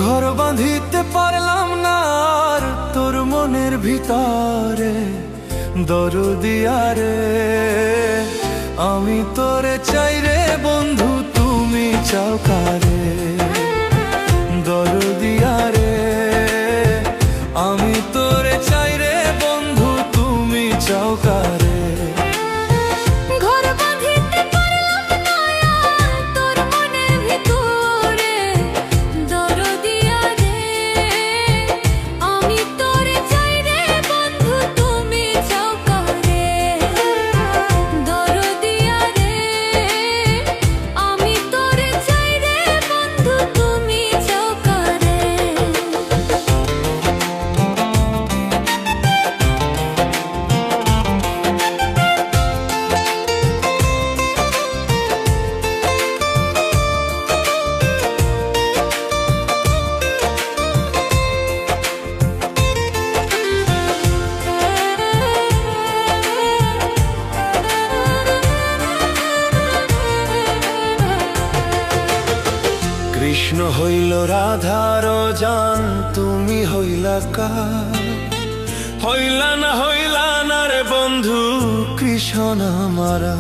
ঘর বাঁধিতে পারলাম না আর তোর মনের ভিতরে, দরদিয়া রে আমি তোরে চাই রে বন্ধু, তুমি চাও কারে? দরদিয়া রে আমি তোরে চাই রে বন্ধু, তুমি চাও কারে? কৃষ্ণ হইল রাধার জান, তুমি হইলা কার? হইলা না রে বন্ধু কৃষ্ণ আমারা।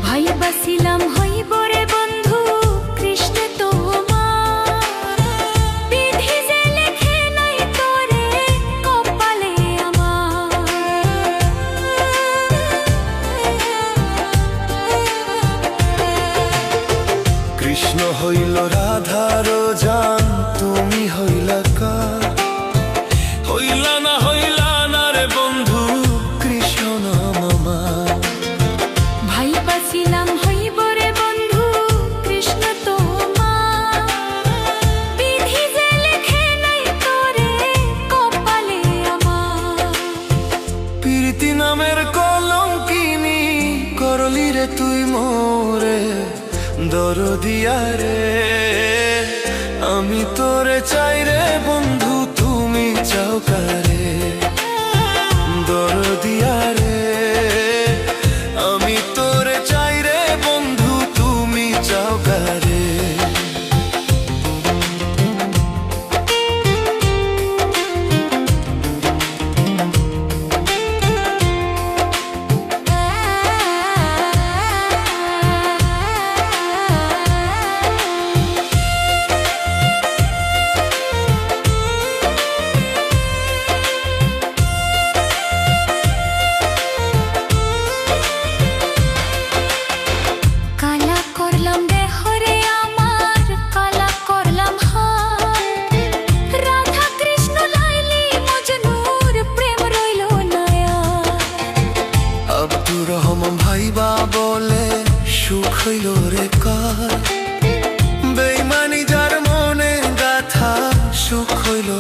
ভাই বাসিলাম হইব রে বন্ধু কৃষ্ণ তোমার, বিধি যে লেখে নাই তোরে কপালে আমার। কৃষ্ণ হইল রাধার জান, তুমি হইলা কার? হইলা না রে বন্ধু কৃষ্ণ আমার। ভাই বাসিলাম হইব রে বন্ধু কৃষ্ণ তোমার, বিধি যে লেখে নাই তোরে কপালে আমার। প্রীতি নামের কলঙ্কিনী করলি রে তুই মোরে, দরদিয়া রে আমি তোরে চাই রে বন্ধু, তুমি চাও কারে? দরদিয়া রে আমি তোরে চাই রে বন্ধু, তুমি চাও কারে? ভাইবা বলে সুখ হইল রে কার? বেইমানি যার মনে গাথা সুখ হইল